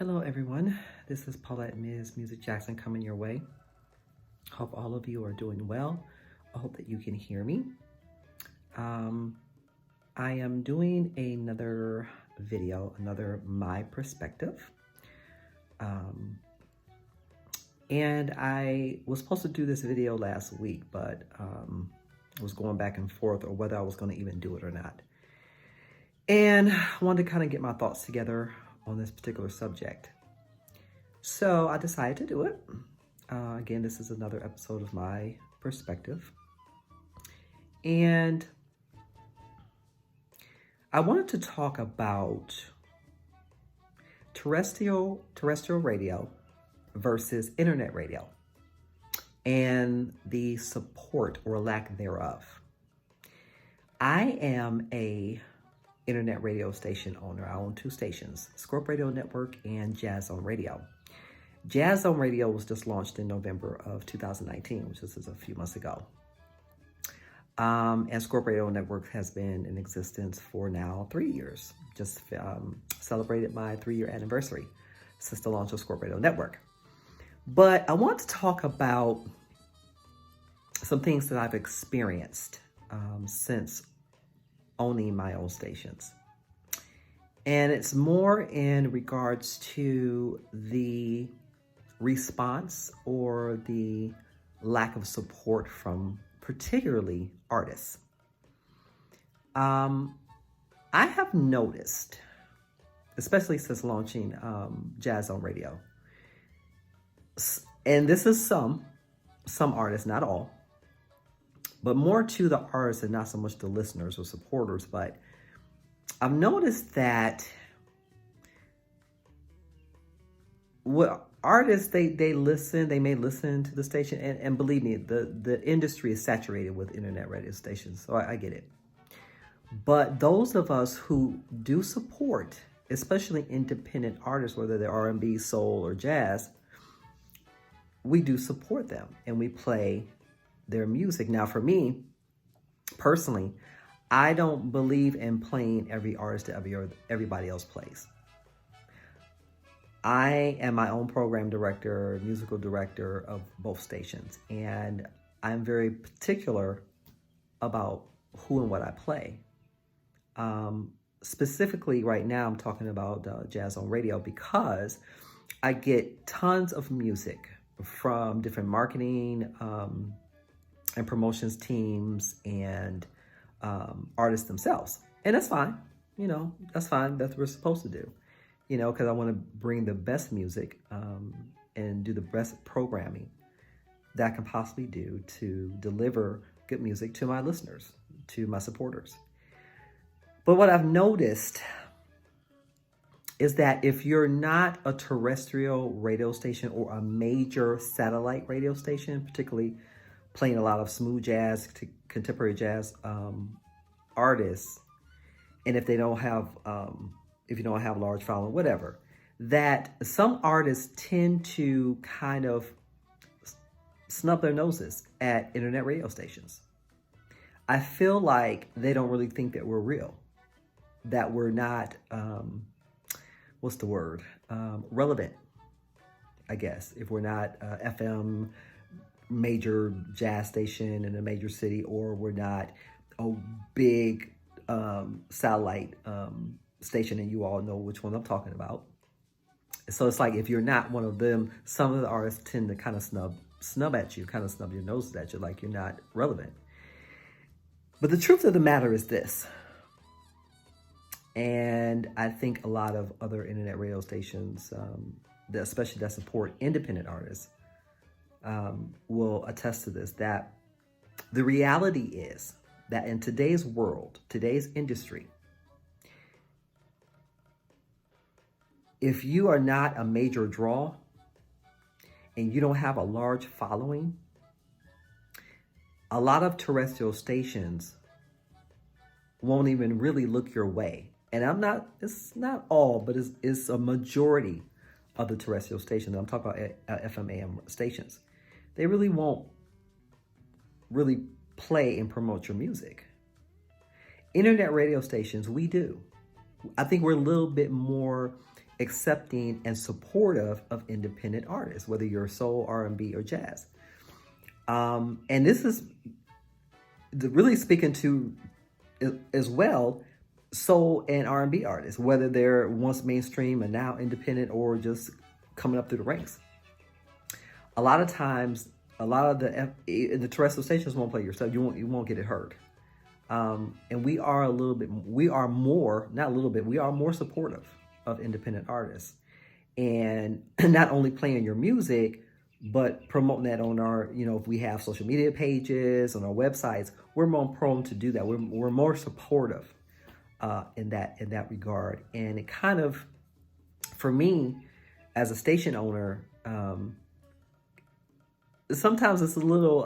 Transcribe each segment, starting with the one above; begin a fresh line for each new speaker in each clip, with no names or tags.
Hello everyone, this is Paulette Ms. Music Jackson coming your way. Hope all of you are doing well. I hope that you can hear me. I am doing another video, another my perspective. And I was supposed to do this video last week, but I was going back and forth or whether I was going to even do it or not. And I wanted to kind of get my thoughts together on this particular subject. So I decided to do it. Again, this is another episode of my perspective. And I wanted to talk about terrestrial radio versus internet radio and the support or lack thereof. I am a internet radio station owner. I own two stations, Scorp Radio Network and Jazz Zone Radio. Jazz Zone Radio was just launched in November of 2019, which is a few months ago. And Scorp Radio Network has been in existence for now 3 years. Just celebrated my 3-year anniversary since the launch of Scorp Radio Network. But I want to talk about some things that I've experienced since owning my own stations. And it's more in regards to the response or the lack of support from particularly artists. I have noticed, especially since launching Jazz Zone Radio, and this is some artists, not all, but more to the artists and not so much the listeners or supporters. But I've noticed that what artists, they listen, they may listen to the station, and believe me, the industry is saturated with internet radio stations, so I get it. But those of us who do support, especially independent artists, whether they're R&B, soul, or jazz, we do support them and we play their music. Now, for me, personally, I don't believe in playing every artist that everybody else plays. I am my own program director, musical director of both stations, and I'm very particular about who and what I play. Specifically, right now, I'm talking about Jazz on Radio because I get tons of music from different marketing and promotions teams and artists themselves. And that's fine. That's fine. That's what we're supposed to do. Because I want to bring the best music and do the best programming that I can possibly do to deliver good music to my listeners, to my supporters. But what I've noticed is that if you're not a terrestrial radio station or a major satellite radio station, particularly playing a lot of smooth jazz, contemporary jazz artists, and if they don't have, if you don't have large following, whatever, that some artists tend to kind of snub their noses at internet radio stations. I feel like they don't really think that we're real, that we're not, what's the word? Relevant, I guess, if we're not FM major jazz station in a major city, or we're not a big satellite station, and you all know which one I'm talking about. So it's like if you're not one of them, some of the artists tend to kind of snub at you, kind of snub your noses at you, like you're not relevant. But the truth of the matter is this, and I think a lot of other internet radio stations, especially that support independent artists, will attest to this, that the reality is that in today's world, today's industry, if you are not a major draw and you don't have a large following, a lot of terrestrial stations won't even really look your way. And it's not all, but it's a majority of the terrestrial stations. I'm talking about FM AM stations. They really won't really play and promote your music. Internet radio stations, we do. I think we're a little bit more accepting and supportive of independent artists, whether you're soul, R&B, or jazz. And this is really speaking to as well soul and R&B artists, whether they're once mainstream and now independent or just coming up through the ranks. A lot of times, a lot of the terrestrial stations won't play your stuff. You won't get it heard. And we are more supportive of independent artists, and not only playing your music, but promoting that on our, if we have social media pages, on our websites, we're more prone to do that. We're more supportive in that regard. And it kind of, for me, as a station owner, sometimes it's a little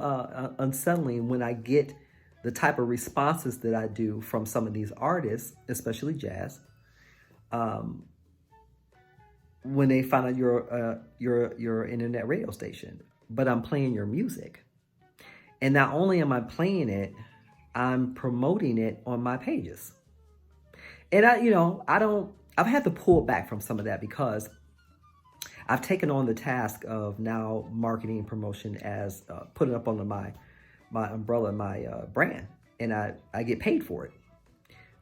unsettling when I get the type of responses that I do from some of these artists, especially jazz, when they find out you're an internet radio station, but I'm playing your music. And not only am I playing it, I'm promoting it on my pages. And I've had to pull back from some of that because I've taken on the task of now marketing and promotion as putting up under my umbrella, my brand, and I get paid for it.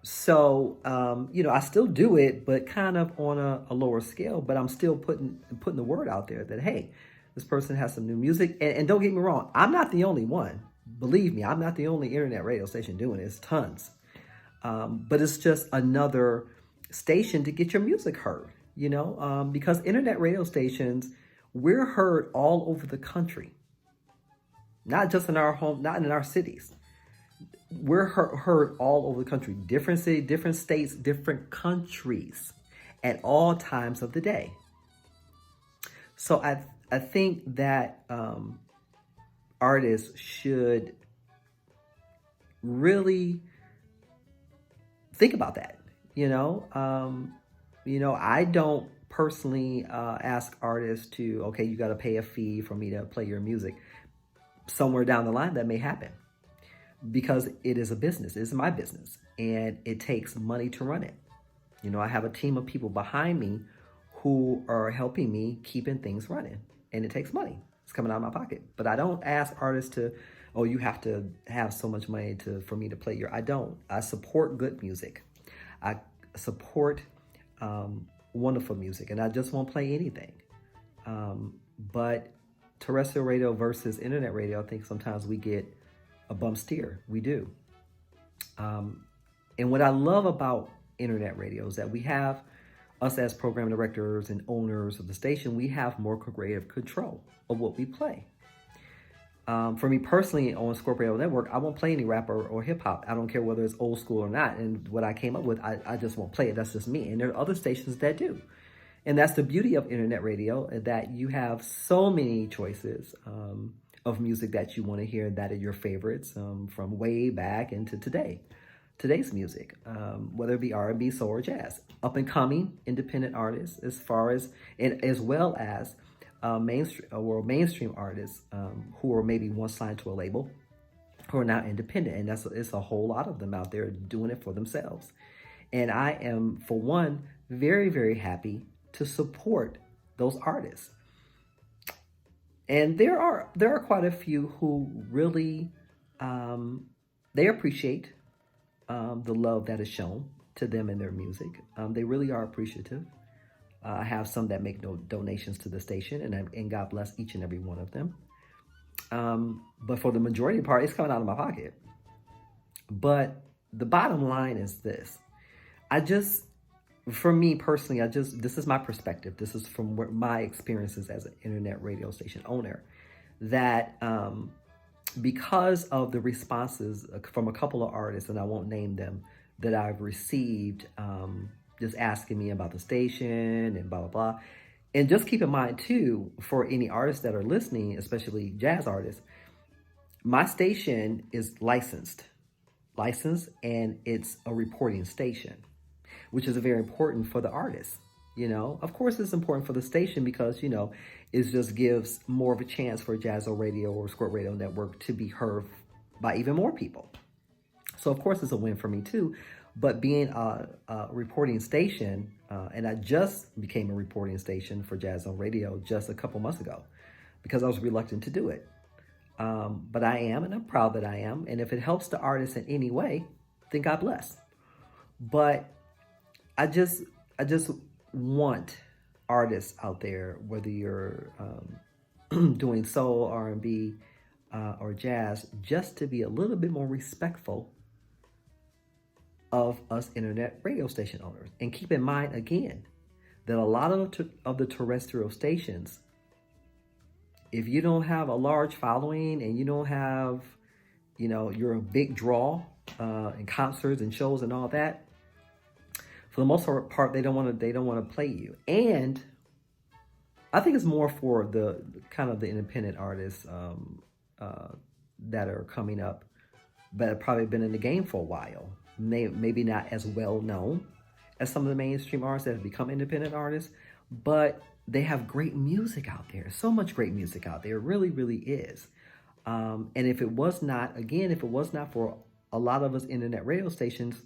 So, I still do it, but kind of on a lower scale, but I'm still putting the word out there that, hey, this person has some new music. And don't get me wrong, I'm not the only one. Believe me, I'm not the only internet radio station doing it. It's tons. But it's just another station to get your music heard, because internet radio stations, we're heard all over the country, not just in our home, not in our cities. We're heard all over the country, different cities, different states, different countries at all times of the day. So I think that artists should really think about that. I don't personally ask artists to, okay, you got to pay a fee for me to play your music. Somewhere down the line that may happen, because it is a business. It's my business, and it takes money to run it. I have a team of people behind me who are helping me keeping things running, and it takes money. It's coming out of my pocket. But I don't ask artists to, oh, you have to have so much money for me to play your. I don't. I support good music. I support wonderful music, and I just won't play anything. But terrestrial radio versus internet radio, I think sometimes we get a bum steer. We do. And what I love about internet radio is that we have, us as program directors and owners of the station, we have more creative control of what we play. For me personally, on Scorpio Network, I won't play any rap or hip hop. I don't care whether it's old school or not. And what I came up with, I just won't play it. That's just me. And there are other stations that do. And that's the beauty of internet radio, that you have so many choices of music that you want to hear that are your favorites from way back into today's music, whether it be R&B, soul, or jazz. Up and coming independent artists, as well as mainstream artists who are maybe once signed to a label, who are now independent, and it's a whole lot of them out there doing it for themselves. And I am, for one, very, very happy to support those artists. And there are quite a few who really they appreciate the love that is shown to them in their music. They really are appreciative. I have some that make no donations to the station, and God bless each and every one of them. But for the majority part, it's coming out of my pocket. But the bottom line is this. For me personally, this is my perspective. This is from my experiences as an internet radio station owner, that because of the responses from a couple of artists, and I won't name them, that I've received, just asking me about the station and blah, blah, blah. And just keep in mind too, for any artists that are listening, especially jazz artists, my station is licensed, and it's a reporting station, which is very important for the artists. Of course, it's important for the station because, it just gives more of a chance for Jazz Radio or Squirt Radio Network to be heard by even more people. So of course it's a win for me too. But being a reporting station, and I just became a reporting station for Jazz on Radio just a couple months ago because I was reluctant to do it. But I am, and I'm proud that I am. And if it helps the artist in any way, then God bless. But I just want artists out there, whether you're doing soul, R&B, or jazz, just to be a little bit more respectful of us internet radio station owners. And keep in mind, again, that a lot of the terrestrial stations, if you don't have a large following and you don't have, you're a big draw in concerts and shows and all that, for the most part, they don't want to play you. And I think it's more for the kind of the independent artists that are coming up, but have probably been in the game for a while. Maybe not as well known as some of the mainstream artists that have become independent artists, but they have great music out there. So much great music out there. It really, really is. And if it was not for a lot of us internet radio stations,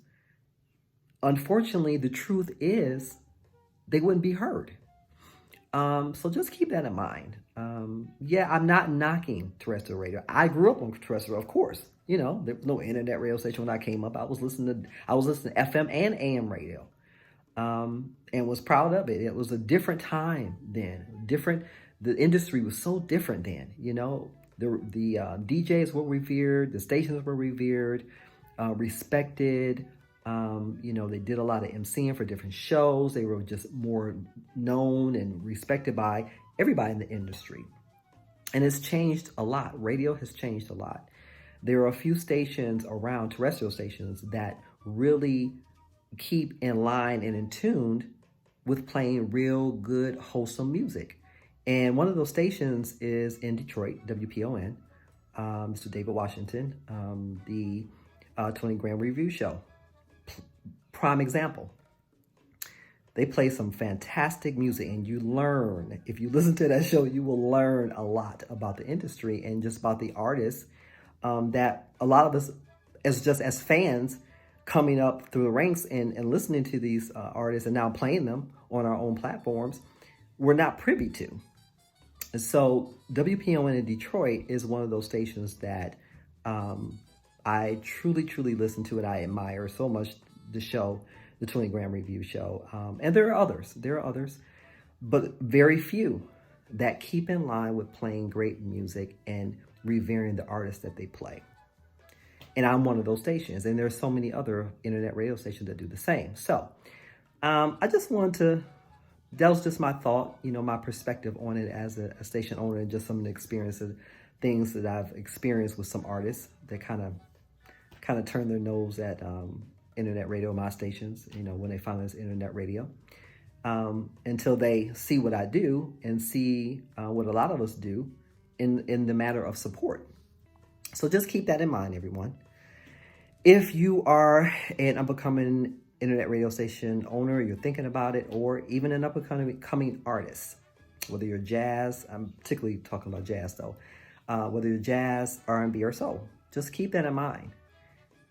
unfortunately, the truth is they wouldn't be heard. So just keep that in mind. I'm not knocking terrestrial radio. I grew up on terrestrial, of course. There was no internet radio station when I came up. I was listening to FM and AM radio, and was proud of it. It was a different time then. The industry was so different then. The DJs were revered, the stations were revered, respected. They did a lot of emceeing for different shows. They were just more known and respected by everybody in the industry. And it's changed a lot. Radio has changed a lot. There are a few stations around, terrestrial stations, that really keep in line and in tune with playing real good, wholesome music. And one of those stations is in Detroit, WPON, Mr. David Washington, the 20 Grand Review Show. Prime example. They play some fantastic music, and you learn. If you listen to that show, you will learn a lot about the industry and just about the artists that a lot of us, as fans, coming up through the ranks and listening to these artists and now playing them on our own platforms, we're not privy to. And so WPON in Detroit is one of those stations that I truly, truly listen to, and I admire so much the show, the 20 Grand Review Show. And there are others, but very few that keep in line with playing great music and revering the artists that they play. And I'm one of those stations, and there's so many other internet radio stations that do the same. So I just wanted to, that was just my thought, my perspective on it as a station owner, and just some of the experiences, things that I've experienced with some artists that kind of turn their nose at internet radio, my stations, when they find this internet radio, until they see what I do and see what a lot of us do in the matter of support. So just keep that in mind, everyone. If you are an up-and-coming internet radio station owner, you're thinking about it, or even an up-and-coming artist, whether you're jazz, I'm particularly talking about jazz though, whether you're jazz, R&B, or soul, just keep that in mind.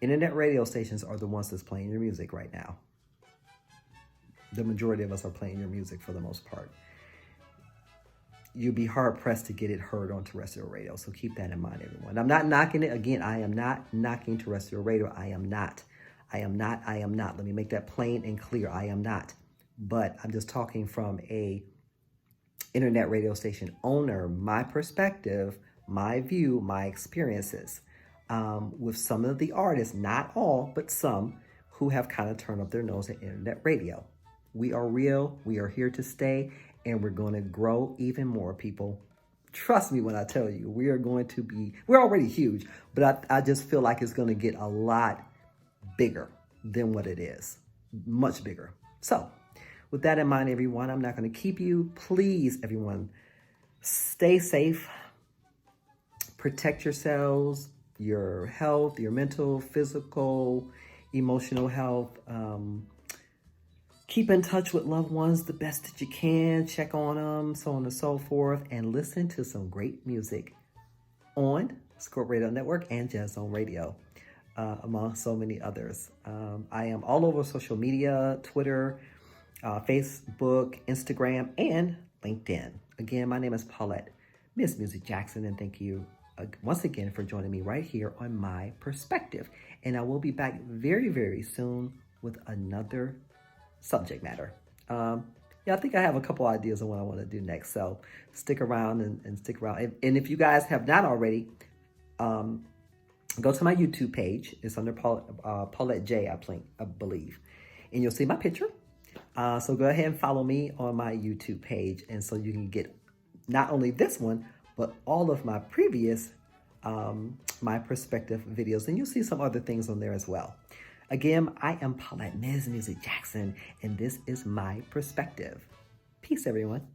Internet radio stations are the ones that's playing your music right now. The majority of us are playing your music for the most part. You'll be hard-pressed to get it heard on terrestrial radio, so keep that in mind, everyone. I'm not knocking it. Again, I am not knocking terrestrial radio. I am not. Let me make that plain and clear. I am not. But I'm just talking from a internet radio station owner, my perspective, my view, my experiences with some of the artists, not all, but some, who have kind of turned up their nose at internet radio. We are real. We are here to stay. And we're going to grow even more, people. Trust me when I tell you, we're already huge, but I just feel like it's going to get a lot bigger than what it is. Much bigger. So with that in mind, everyone, I'm not going to keep you. Please, everyone, stay safe. Protect yourselves, your health, your mental, physical, emotional health. Keep in touch with loved ones the best that you can. Check on them, so on and so forth. And listen to some great music on Scope Radio Network and Jazz Zone Radio. among so many others. I am all over social media, Twitter, Facebook, Instagram, and LinkedIn. Again, my name is Paulette, Miss Music Jackson, and thank you once again for joining me right here on My Perspective. And I will be back very, very soon with another subject matter. I think I have a couple ideas on what I want to do next, so stick around and stick around. And if you guys have not already, go to my YouTube page. It's under Paulette J, I believe. And you'll see my picture. So go ahead and follow me on my YouTube page. And so you can get not only this one, but all of my previous My Perspective videos. And you'll see some other things on there as well. Again, I am Paulette, Ms. Music Jackson, and this is My Perspective. Peace, everyone.